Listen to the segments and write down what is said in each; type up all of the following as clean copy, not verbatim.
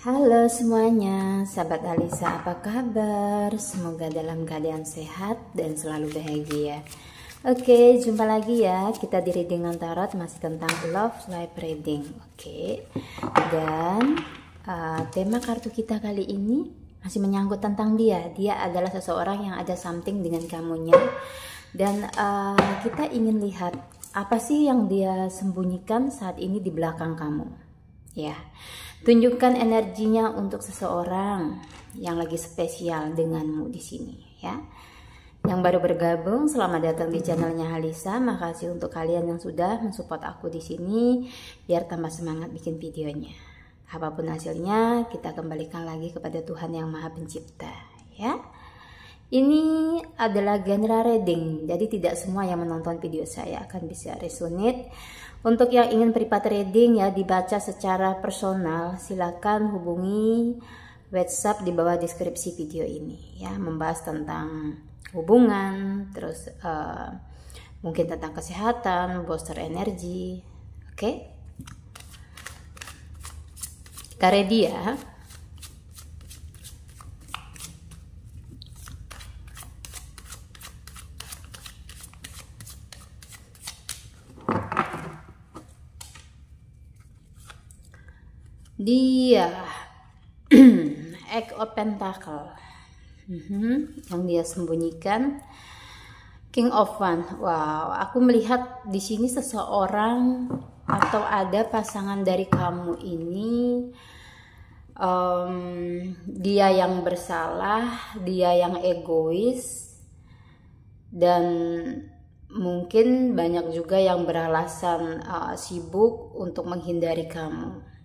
Halo semuanya, sahabat Alisa, apa kabar? Semoga dalam keadaan sehat dan selalu bahagia. Oke, jumpa lagi ya. Kita di reading tarot masih tentang love life reading. Oke, dan tema kartu kita kali ini masih menyangkut tentang dia. Dia adalah seseorang yang ada something dengan kamunya. Dan kita ingin lihat apa sih yang dia sembunyikan saat ini di belakang kamu. Ya, tunjukkan energinya untuk seseorang yang lagi spesial denganmu di sini ya. Yang baru bergabung, selamat datang di channelnya Alisa. Makasih untuk kalian yang sudah mensupport aku di sini biar tambah semangat bikin videonya. Apapun hasilnya, kita kembalikan lagi kepada Tuhan yang Maha Pencipta ya. Ini adalah genre reading, jadi tidak semua yang menonton video saya akan bisa resonate. Untuk yang ingin private reading ya dibaca secara personal, silakan hubungi WhatsApp di bawah deskripsi video ini ya, membahas tentang hubungan, terus mungkin tentang kesehatan, booster energi. Oke, kita ready ya. Dia Eight of Pentacle yang dia sembunyikan, King of Wands. Wow, aku melihat di sini seseorang atau ada pasangan dari kamu ini, dia yang bersalah, dia yang egois, dan mungkin banyak juga yang beralasan sibuk untuk menghindari kamu.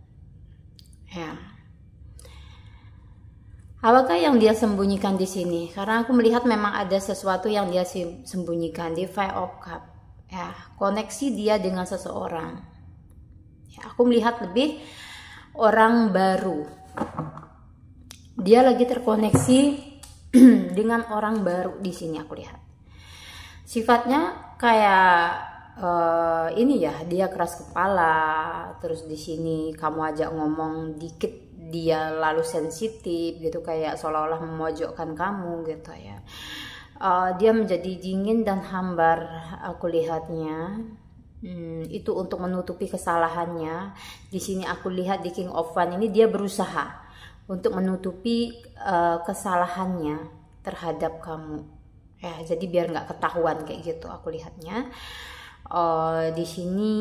Ya. Apakah yang dia sembunyikan di sini? Karena aku melihat memang ada sesuatu yang dia sembunyikan di Five of Cups. Ya, koneksi dia dengan seseorang. Ya, aku melihat lebih orang baru. Dia lagi terkoneksi dengan orang baru di sini aku lihat. Sifatnya kayak ini ya, dia keras kepala, terus di sini kamu ajak ngomong dikit dia lalu sensitif gitu, kayak seolah-olah memojokkan kamu gitu ya. Dia menjadi dingin dan hambar aku lihatnya. Itu untuk menutupi kesalahannya. Di sini aku lihat di King of Wands ini dia berusaha untuk menutupi kesalahannya terhadap kamu. Ya, jadi biar nggak ketahuan kayak gitu aku lihatnya. Di sini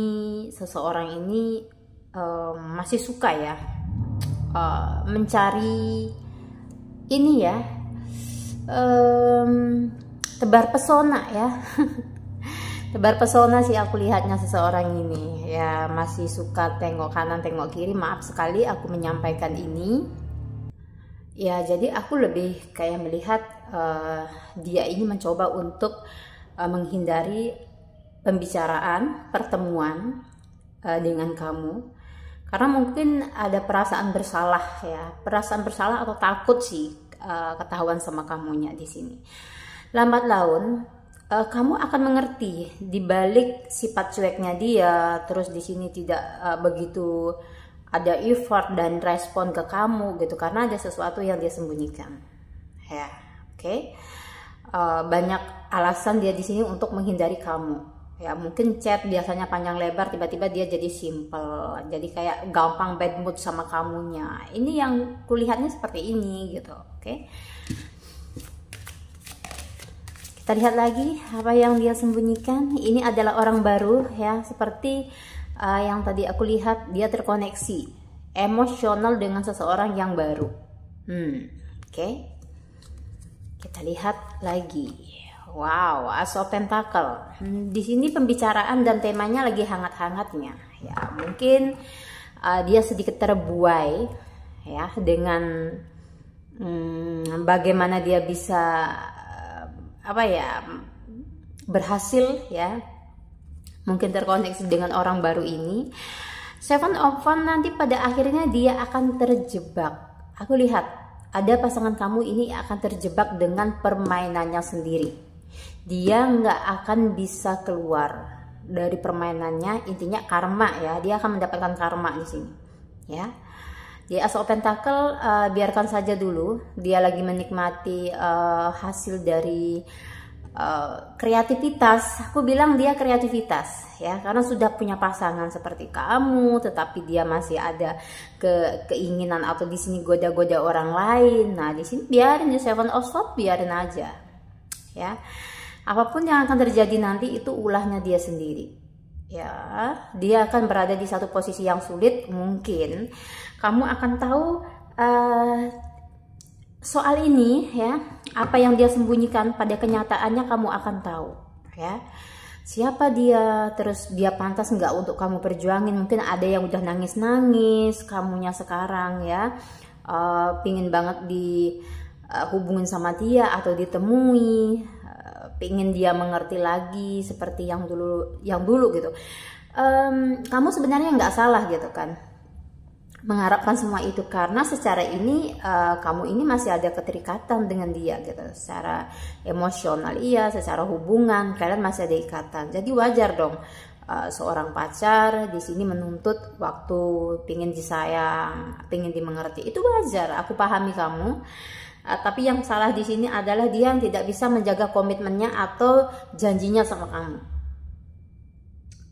seseorang ini masih suka ya mencari ini ya, tebar pesona ya. Tebar pesona sih aku lihatnya seseorang ini ya, masih suka tengok kanan tengok kiri. Maaf sekali aku menyampaikan ini ya, jadi aku lebih kayak melihat dia ini mencoba untuk menghindari pembicaraan, pertemuan dengan kamu, karena mungkin ada perasaan bersalah ya, perasaan bersalah atau takut sih ketahuan sama kamunya di sini. Lambat laun kamu akan mengerti di balik sifat cueknya dia, terus di sini tidak begitu ada effort dan respon ke kamu gitu, karena ada sesuatu yang dia sembunyikan ya. Oke. Banyak alasan dia di sini untuk menghindari kamu. Ya, mungkin chat biasanya panjang lebar, tiba-tiba dia jadi simple, jadi kayak gampang bad mood sama kamunya. Ini yang kulihatnya seperti ini gitu. Oke, kita lihat lagi apa yang dia sembunyikan. Ini adalah orang baru ya, seperti yang tadi aku lihat, dia terkoneksi emosional dengan seseorang yang baru. Oke, kita lihat lagi. Wow, As of Pentacle. Di sini pembicaraan dan temanya lagi hangat-hangatnya. Ya, mungkin dia sedikit terbuai ya dengan bagaimana dia bisa berhasil ya, mungkin terkoneksi dengan orang baru ini. Seven of Wands nanti pada akhirnya dia akan terjebak. Aku lihat ada pasangan kamu ini akan terjebak dengan permainannya sendiri. Dia nggak akan bisa keluar dari permainannya. Intinya karma ya, dia akan mendapatkan karma di sini ya. Di Ace of Pentacle, biarkan saja dulu, dia lagi menikmati hasil dari kreativitas. Aku bilang dia kreativitas ya, karena sudah punya pasangan seperti kamu, tetapi dia masih ada keinginan atau di sini goda-goda orang lain. Nah di sini biarin, di Seven of Swords biarin aja ya. Apapun yang akan terjadi nanti itu ulahnya dia sendiri ya. Dia akan berada di satu posisi yang sulit, mungkin kamu akan tahu soal ini ya, apa yang dia sembunyikan pada kenyataannya kamu akan tahu ya. Siapa dia, terus dia pantas nggak untuk kamu perjuangin. Mungkin ada yang udah nangis-nangis, kamunya sekarang ya pingin banget dihubungin sama dia atau ditemui, pingin dia mengerti lagi seperti yang dulu gitu. Kamu sebenarnya nggak salah gitu kan, mengharapkan semua itu, karena secara ini kamu ini masih ada keterikatan dengan dia gitu, secara emosional iya, secara hubungan kalian masih ada ikatan. Jadi wajar dong seorang pacar di sini menuntut waktu, pingin disayang, pingin dimengerti, itu wajar, aku pahami kamu. Tapi yang salah di sini adalah dia yang tidak bisa menjaga komitmennya atau janjinya sama kamu.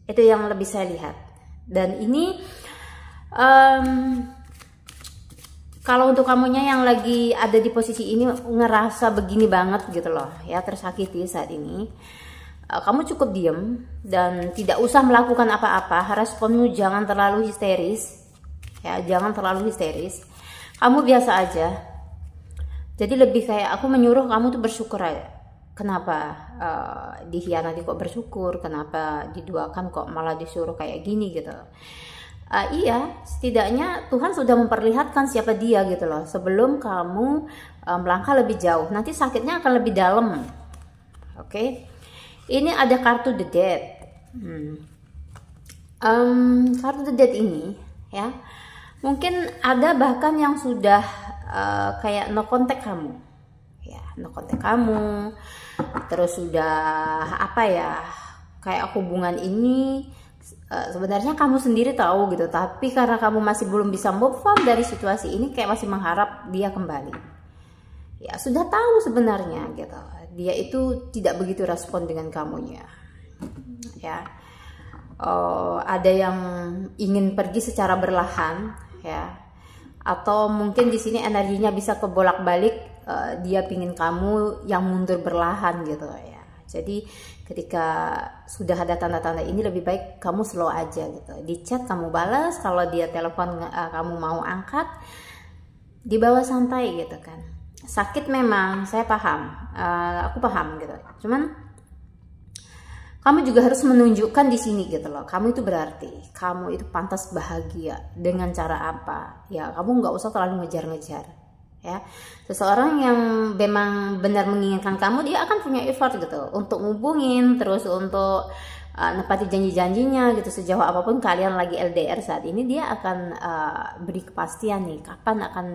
Itu yang lebih saya lihat. Dan ini kalau untuk kamunya yang lagi ada di posisi ini ngerasa begini banget gitu loh ya, tersakiti saat ini, kamu cukup diem dan tidak usah melakukan apa-apa. Responmu jangan terlalu histeris ya, jangan terlalu histeris, kamu biasa aja. Jadi lebih kayak aku menyuruh kamu tuh bersyukur aja. Kenapa dikhianati kok bersyukur, kenapa diduakan kok malah disuruh kayak gini gitu. Iya, setidaknya Tuhan sudah memperlihatkan siapa dia gitu loh, sebelum kamu melangkah lebih jauh. Nanti sakitnya akan lebih dalam. Oke. Ini ada kartu The Dead. Kartu The Dead ini ya, mungkin ada bahkan yang sudah kayak no kontak kamu ya, no kontak kamu, terus sudah apa ya, kayak hubungan ini sebenarnya kamu sendiri tahu gitu, tapi karena kamu masih belum bisa move on dari situasi ini, kayak masih mengharap dia kembali ya. Sudah tahu sebenarnya gitu, dia itu tidak begitu respon dengan kamunya ya. Ada yang ingin pergi secara berlahan ya, atau mungkin di sini energinya bisa kebolak-balik, dia pingin kamu yang mundur berlahan gitu ya. Jadi ketika sudah ada tanda-tanda ini, lebih baik kamu slow aja gitu. Di chat kamu balas, kalau dia telepon kamu mau angkat, dibawa santai gitu kan. Sakit memang, saya paham, aku paham gitu. Cuman kamu juga harus menunjukkan di sini gitu loh, kamu itu berarti, kamu itu pantas bahagia dengan cara apa ya. Kamu nggak usah terlalu ngejar-ngejar ya. Seseorang yang memang benar menginginkan kamu, dia akan punya effort gitu untuk ngubungin, terus untuk nepati janji-janjinya gitu. Sejauh apapun kalian lagi LDR saat ini, dia akan beri kepastian nih kapan akan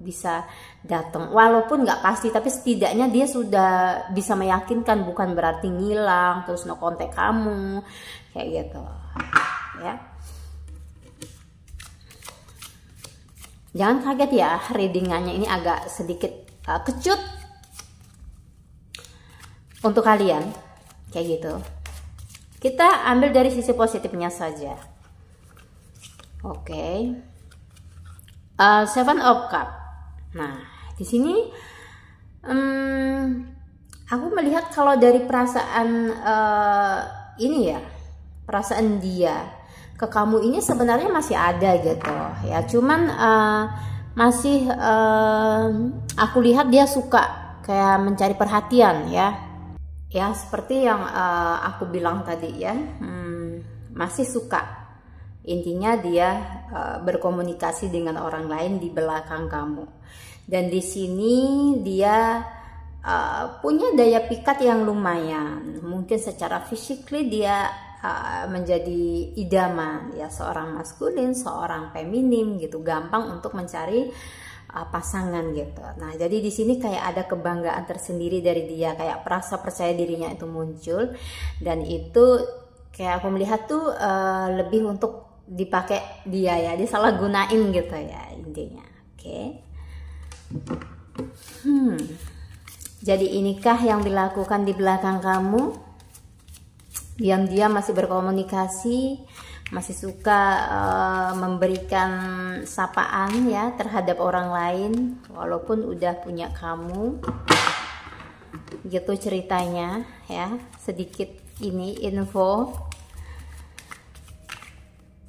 bisa datang, walaupun nggak pasti, tapi setidaknya dia sudah bisa meyakinkan, bukan berarti ngilang terus no kontak kamu kayak gitu ya. Jangan kaget ya, readingannya ini agak sedikit kecut untuk kalian kayak gitu. Kita ambil dari sisi positifnya saja. Oke. Seven of Cup. Nah, di sini aku melihat kalau dari perasaan ini ya, perasaan dia ke kamu ini sebenarnya masih ada gitu ya. Cuman masih aku lihat dia suka kayak mencari perhatian ya. Ya seperti yang aku bilang tadi ya, masih suka. Intinya dia berkomunikasi dengan orang lain di belakang kamu. Dan di sini dia punya daya pikat yang lumayan. Mungkin secara physically dia menjadi idaman ya, seorang maskulin, seorang feminim gitu, gampang untuk mencari pasangan gitu. Nah, jadi di sini kayak ada kebanggaan tersendiri dari dia, kayak rasa percaya dirinya itu muncul, dan itu kayak aku melihat tuh lebih untuk dipakai dia ya, disalahgunain gitu ya intinya. Oke. Jadi inikah yang dilakukan di belakang kamu? Diam-diam masih berkomunikasi, masih suka memberikan sapaan ya terhadap orang lain walaupun udah punya kamu. Gitu ceritanya ya, sedikit ini info.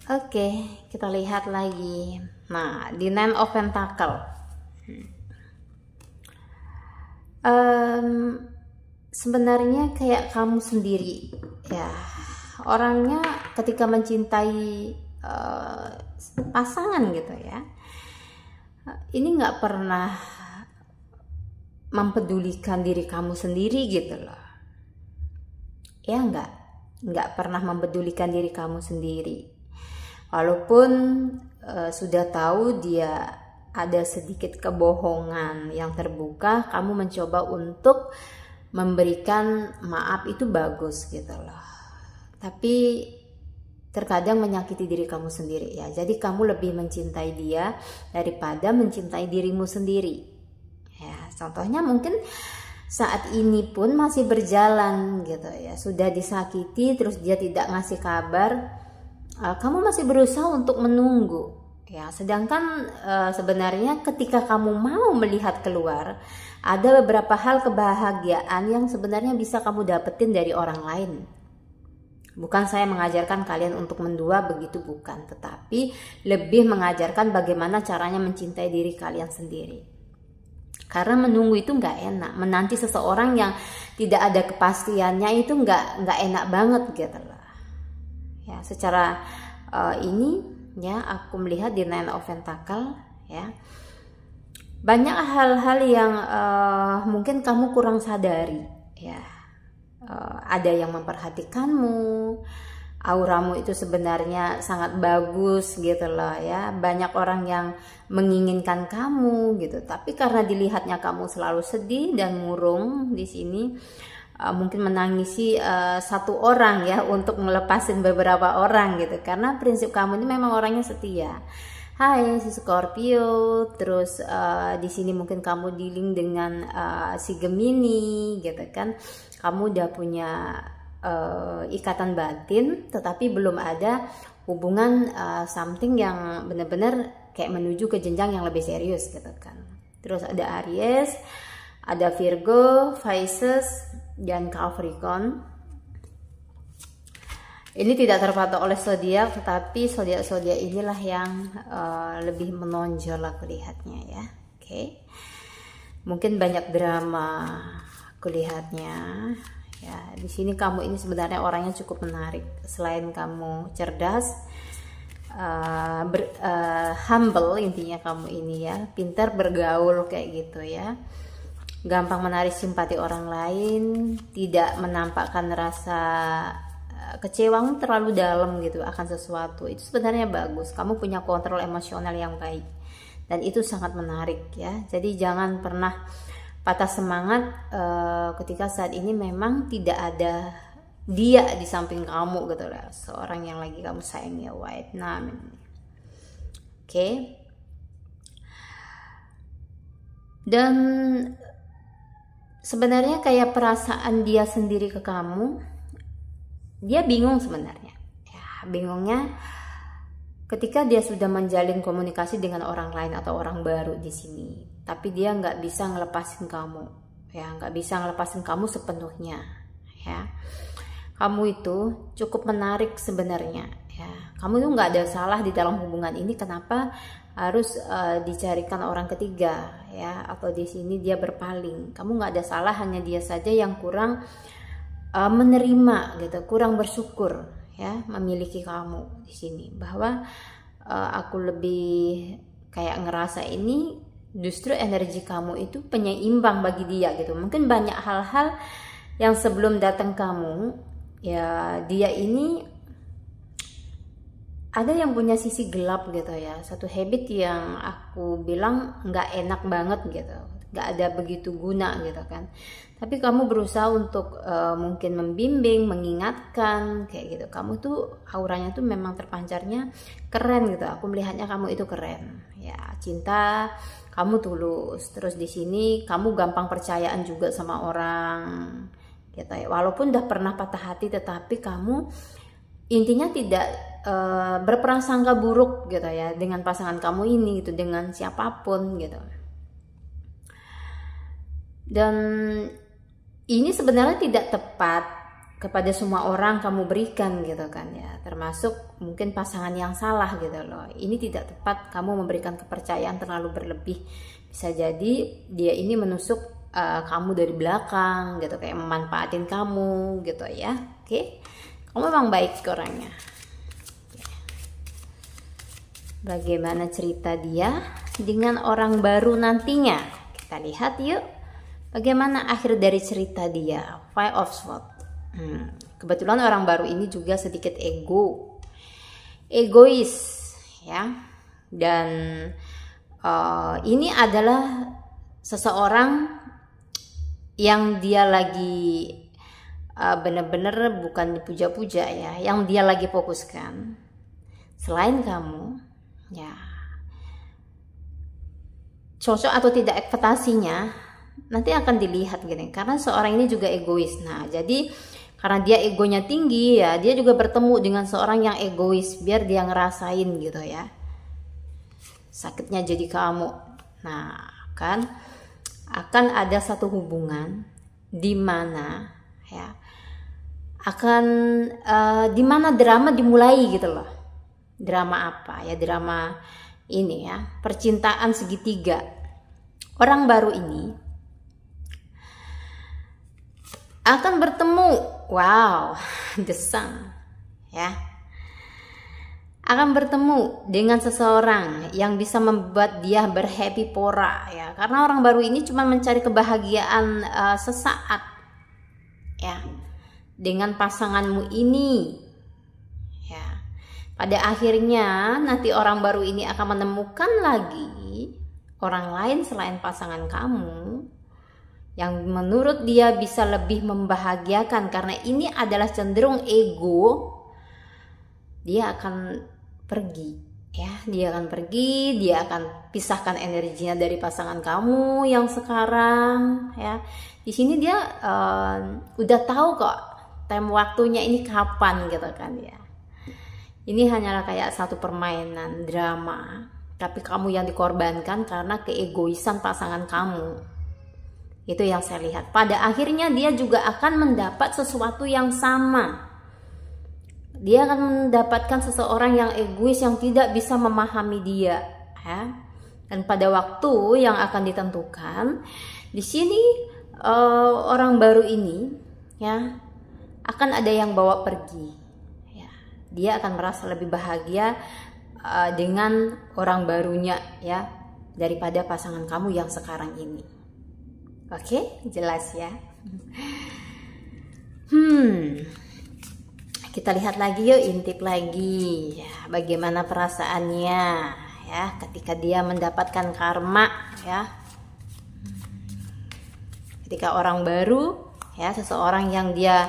Oke, kita lihat lagi. Nah, di Nine of Pentacle. Sebenarnya kayak kamu sendiri ya, orangnya ketika mencintai pasangan gitu ya, ini nggak pernah mempedulikan diri kamu sendiri gitu loh ya, nggak pernah mempedulikan diri kamu sendiri walaupun sudah tahu dia ada sedikit kebohongan yang terbuka, kamu mencoba untuk memberikan maaf, itu bagus gitu loh, tapi terkadang menyakiti diri kamu sendiri ya. Jadi kamu lebih mencintai dia daripada mencintai dirimu sendiri ya. Contohnya mungkin saat ini pun masih berjalan gitu ya, sudah disakiti terus dia tidak ngasih kabar, kamu masih berusaha untuk menunggu ya. Sedangkan sebenarnya ketika kamu mau melihat keluar, ada beberapa hal kebahagiaan yang sebenarnya bisa kamu dapetin dari orang lain. Bukan saya mengajarkan kalian untuk mendua, begitu bukan, tetapi lebih mengajarkan bagaimana caranya mencintai diri kalian sendiri. Karena menunggu itu nggak enak, menanti seseorang yang tidak ada kepastiannya itu nggak enak banget gitu loh. Ya, secara ini ya aku melihat di Nine of Pentacle ya, banyak hal-hal yang mungkin kamu kurang sadari ya. Ada yang memperhatikanmu, auramu itu sebenarnya sangat bagus gitu loh ya. Banyak orang yang menginginkan kamu gitu, tapi karena dilihatnya kamu selalu sedih dan murung di sini, mungkin menangisi satu orang ya untuk melepasin beberapa orang gitu. Karena prinsip kamu ini memang orangnya setia. Hai si Scorpio, terus di sini mungkin kamu dealing dengan si Gemini gitu kan. Kamu udah punya ikatan batin, tetapi belum ada hubungan something yang benar-benar kayak menuju ke jenjang yang lebih serius gitu kan. Terus ada Aries, ada Virgo, Pisces, dan Capricorn. Ini tidak terpatok oleh zodiak, tetapi zodiak-zodiak inilah yang lebih menonjol aku lihatnya ya. Oke. Mungkin banyak drama aku lihatnya ya. Di sini kamu ini sebenarnya orangnya cukup menarik. Selain kamu cerdas, humble, intinya kamu ini ya, pintar bergaul kayak gitu ya. Gampang menarik simpati orang lain, tidak menampakkan rasa kecewamu terlalu dalam gitu akan sesuatu. Itu sebenarnya bagus, kamu punya kontrol emosional yang baik dan itu sangat menarik ya. Jadi jangan pernah patah semangat ketika saat ini memang tidak ada dia di samping kamu gitu lah, seorang yang lagi kamu sayang ya, White Nine. Oke. Dan sebenarnya kayak perasaan dia sendiri ke kamu, dia bingung sebenarnya ya. Bingungnya ketika dia sudah menjalin komunikasi dengan orang lain atau orang baru di sini, tapi dia nggak bisa ngelepasin kamu ya, nggak bisa ngelepasin kamu sepenuhnya ya. Kamu itu cukup menarik sebenarnya ya. Kamu itu nggak ada salah di dalam hubungan ini, kenapa harus dicarikan orang ketiga ya, atau di sini dia berpaling. Kamu nggak ada salah, hanya dia saja yang kurang menerima gitu, kurang bersyukur ya memiliki kamu di sini. Bahwa aku lebih kayak ngerasa ini justru energi kamu itu penyeimbang bagi dia gitu. Mungkin banyak hal-hal yang sebelum datang kamu ya, dia ini ada yang punya sisi gelap gitu ya, satu habit yang aku bilang nggak enak banget gitu. gak ada begitu guna gitu kan. Tapi kamu berusaha untuk mungkin membimbing, mengingatkan kayak gitu. Kamu tuh auranya tuh memang terpancarnya keren gitu. Aku melihatnya kamu itu keren. Ya, cinta, kamu tulus. Terus di sini kamu gampang percayaan juga sama orang. Gitu ya. Walaupun udah pernah patah hati, tetapi kamu intinya tidak berprasangka buruk gitu ya dengan pasangan kamu ini gitu, dengan siapapun gitu. Dan ini sebenarnya tidak tepat kepada semua orang kamu berikan gitu kan ya, termasuk mungkin pasangan yang salah gitu loh. Ini tidak tepat kamu memberikan kepercayaan terlalu berlebih. Bisa jadi dia ini menusuk kamu dari belakang gitu, kayak memanfaatin kamu gitu ya. Oke, kamu memang baik orangnya. Bagaimana cerita dia dengan orang baru nantinya? Kita lihat yuk. Bagaimana akhir dari cerita dia? Five of Swords. Kebetulan orang baru ini juga sedikit egois ya. Dan ini adalah seseorang yang dia lagi bener-bener bukan dipuja-puja ya, yang dia lagi fokuskan. Selain kamu, ya, cocok atau tidak ekspektasinya nanti akan dilihat gini, karena seorang ini juga egois. Nah, jadi karena dia egonya tinggi ya, dia juga bertemu dengan seorang yang egois biar dia ngerasain gitu ya, sakitnya jadi kamu. Nah, akan ada satu hubungan di mana ya di mana drama dimulai gitu loh. Drama apa ya? Drama ini ya, percintaan segitiga. Orang baru ini akan bertemu, wow, the sun ya, akan bertemu dengan seseorang yang bisa membuat dia berhappy pora ya, karena orang baru ini cuma mencari kebahagiaan sesaat ya dengan pasanganmu ini ya. Pada akhirnya nanti orang baru ini akan menemukan lagi orang lain selain pasangan kamu yang menurut dia bisa lebih membahagiakan, karena ini adalah cenderung ego. Dia akan pergi ya, dia akan pisahkan energinya dari pasangan kamu yang sekarang ya. Di sini dia udah tahu kok time waktunya ini kapan gitu kan ya. Ini hanyalah kayak satu permainan drama, tapi kamu yang dikorbankan karena keegoisan pasangan kamu. Itu yang saya lihat. Pada akhirnya dia juga akan mendapat sesuatu yang sama. Dia akan mendapatkan seseorang yang egois, yang tidak bisa memahami dia ya. Dan pada waktu yang akan ditentukan, di sini orang baru ini ya akan ada yang bawa pergi ya. Dia akan merasa lebih bahagia dengan orang barunya ya, daripada pasangan kamu yang sekarang ini. Oke, jelas ya. Kita lihat lagi yuk, intip lagi ya, bagaimana perasaannya ya ketika dia mendapatkan karma ya. Ketika orang baru ya, seseorang yang dia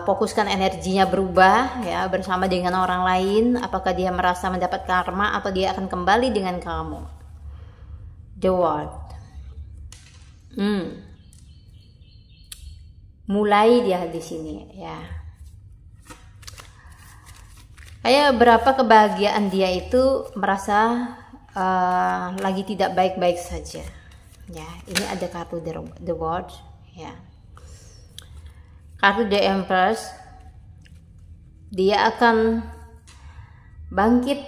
fokuskan energinya berubah ya bersama dengan orang lain, apakah dia merasa mendapat karma atau dia akan kembali dengan kamu? The World. Mulai dia di sini ya. Kayak berapa kebahagiaan dia itu merasa lagi tidak baik-baik saja. Ya, ini ada kartu the World ya. Kartu the Empress. Dia akan bangkit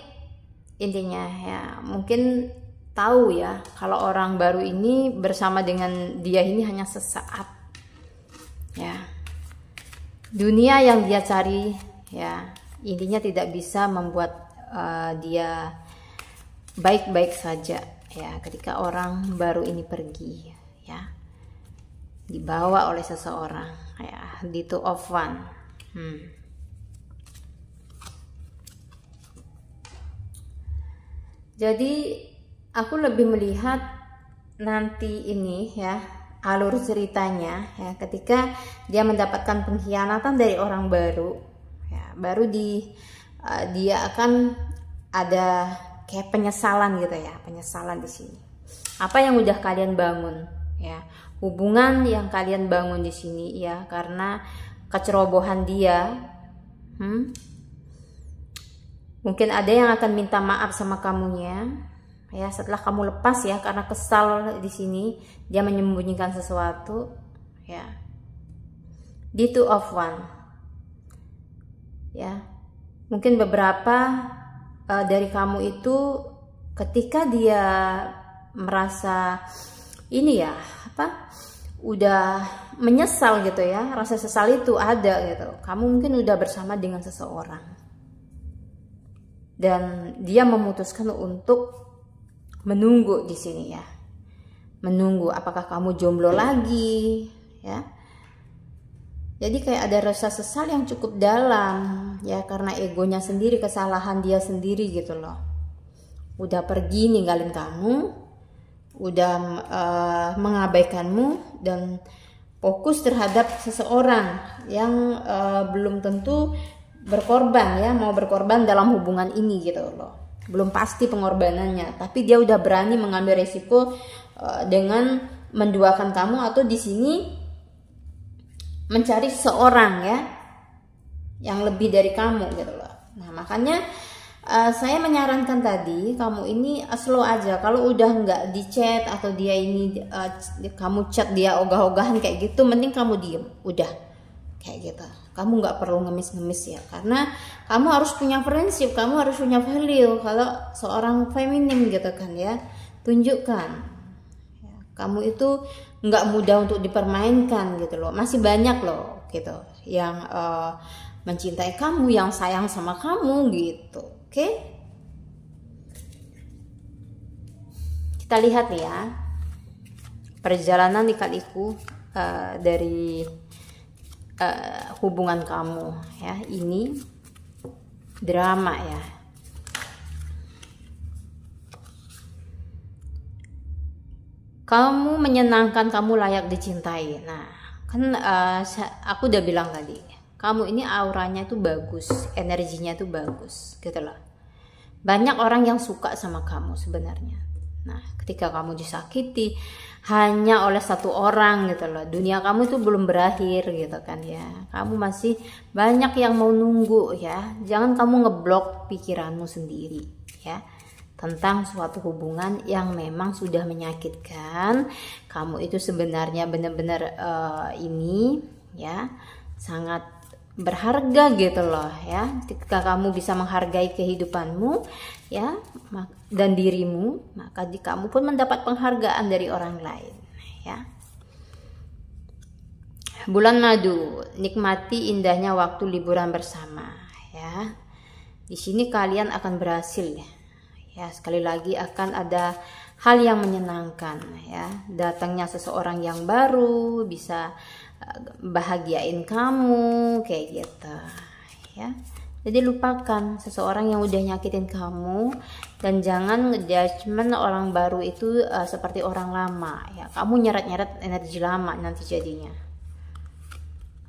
intinya ya. Mungkin tahu ya kalau orang baru ini bersama dengan dia ini hanya sesaat ya. Dunia yang dia cari ya, intinya tidak bisa membuat dia baik-baik saja ya ketika orang baru ini pergi ya, dibawa oleh seseorang ya, di Two of Wands. Jadi aku lebih melihat nanti ini ya, alur ceritanya ya, ketika dia mendapatkan pengkhianatan dari orang baru ya, baru dia akan ada kayak penyesalan gitu ya, penyesalan di sini. Apa yang udah kalian bangun ya, hubungan yang kalian bangun di sini ya, karena kecerobohan dia. Mungkin ada yang akan minta maaf sama kamunya ya, setelah kamu lepas ya, karena kesal di sini dia menyembunyikan sesuatu ya. The Two of Wands ya, mungkin beberapa dari kamu itu ketika dia merasa ini ya, udah menyesal gitu ya, rasa sesal itu ada gitu. Kamu mungkin udah bersama dengan seseorang dan dia memutuskan untuk menunggu di sini ya, menunggu apakah kamu jomblo lagi ya. Jadi kayak ada rasa sesal yang cukup dalam ya, karena egonya sendiri, kesalahan dia sendiri gitu loh. Udah pergi ninggalin kamu, udah mengabaikanmu dan fokus terhadap seseorang yang belum tentu berkorban ya, mau berkorban dalam hubungan ini gitu loh. Belum pasti pengorbanannya, tapi dia udah berani mengambil resiko dengan menduakan kamu, atau di sini mencari seorang ya yang lebih dari kamu gitu loh. Nah, makanya saya menyarankan tadi kamu ini slow aja. Kalau udah nggak di chat atau dia ini kamu chat dia ogah-ogahan kayak gitu, mending kamu diem, udah kayak gitu. Kamu nggak perlu ngemis-ngemis ya, karena kamu harus punya prinsip, kamu harus punya value. Kalau seorang feminim gitu kan ya, tunjukkan ya, kamu itu nggak mudah untuk dipermainkan gitu loh. Masih banyak loh gitu yang mencintai kamu, yang sayang sama kamu gitu. Oke? Kita lihat nih ya, perjalanan lika-liku dari hubungan kamu ya. Ini drama ya. Kamu menyenangkan, kamu layak dicintai. Nah, kan aku udah bilang tadi, kamu ini auranya tuh bagus, energinya tuh bagus gitu loh. Banyak orang yang suka sama kamu sebenarnya. Nah, ketika kamu disakiti hanya oleh satu orang gitu loh, dunia kamu itu belum berakhir gitu kan ya. Kamu masih banyak yang mau nunggu ya. Jangan kamu ngeblok pikiranmu sendiri ya, tentang suatu hubungan yang memang sudah menyakitkan. Kamu itu sebenarnya benar-benar ini ya, sangat berharga gitu loh ya. Ketika kamu bisa menghargai kehidupanmu ya dan dirimu, maka kamu pun mendapat penghargaan dari orang lain ya. Bulan madu, nikmati indahnya waktu liburan bersama ya. Di sini kalian akan berhasil ya. Sekali lagi akan ada hal yang menyenangkan ya. Datangnya seseorang yang baru bisa bahagiain kamu kayak gitu ya. Jadi lupakan seseorang yang udah nyakitin kamu, dan jangan ngejudgment orang baru itu seperti orang lama ya. Kamu nyeret-nyeret energi lama nanti jadinya.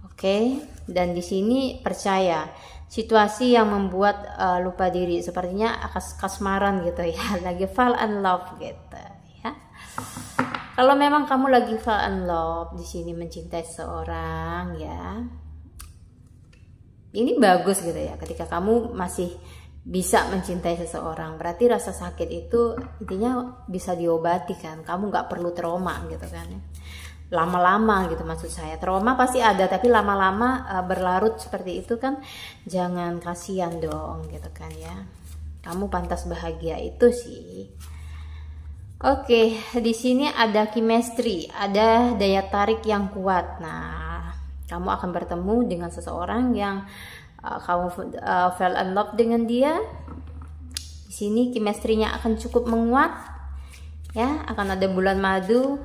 Oke, dan di sini percaya situasi yang membuat lupa diri, sepertinya kasmaran gitu ya, lagi fall in love gitu ya. Kalau memang kamu lagi fall in love di sini, mencintai seorang ya, ini bagus gitu ya. Ketika kamu masih bisa mencintai seseorang, berarti rasa sakit itu intinya bisa diobati kan. Kamu nggak perlu trauma gitu kan ya. Lama-lama gitu maksud saya. Trauma pasti ada, tapi lama-lama berlarut seperti itu kan, jangan, kasihan dong gitu kan ya. Kamu pantas bahagia, itu sih. Oke, di sini ada chemistry, ada daya tarik yang kuat. Nah, kamu akan bertemu dengan seseorang yang kamu fell in love dengan dia. Di sini chemistry-nya akan cukup menguat. Ya, akan ada bulan madu.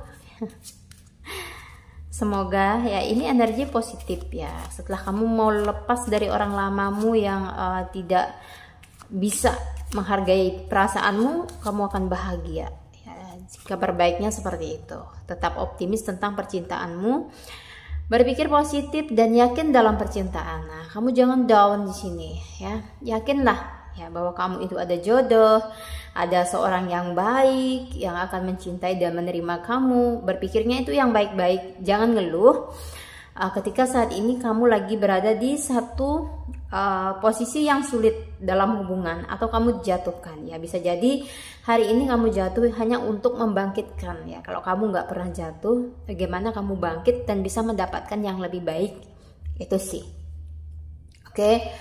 Semoga ya ini energi positif ya. Setelah kamu mau lepas dari orang lamamu yang tidak bisa menghargai perasaanmu, kamu akan bahagia. Ya, kabar baiknya seperti itu. Tetap optimis tentang percintaanmu. Berpikir positif dan yakin dalam percintaan. Nah, kamu jangan down di sini ya. Yakinlah ya bahwa kamu itu ada jodoh, ada seorang yang baik yang akan mencintai dan menerima kamu. Berpikirnya itu yang baik-baik. Jangan ngeluh. Ketika saat ini kamu lagi berada di satu posisi yang sulit dalam hubungan atau kamu dijatuhkan ya, bisa jadi hari ini kamu jatuh hanya untuk membangkitkan ya. Kalau kamu nggak pernah jatuh, bagaimana kamu bangkit dan bisa mendapatkan yang lebih baik, itu sih. Oke.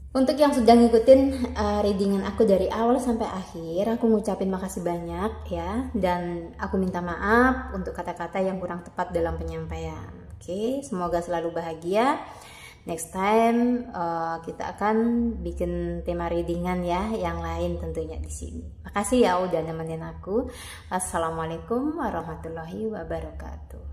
Untuk yang sudah ngikutin readingan aku dari awal sampai akhir, aku ngucapin makasih banyak ya, dan aku minta maaf untuk kata-kata yang kurang tepat dalam penyampaian. Oke, semoga selalu bahagia. Next time kita akan bikin tema readingan ya, yang lain tentunya di sini. Makasih ya udah nemenin aku. Assalamualaikum warahmatullahi wabarakatuh.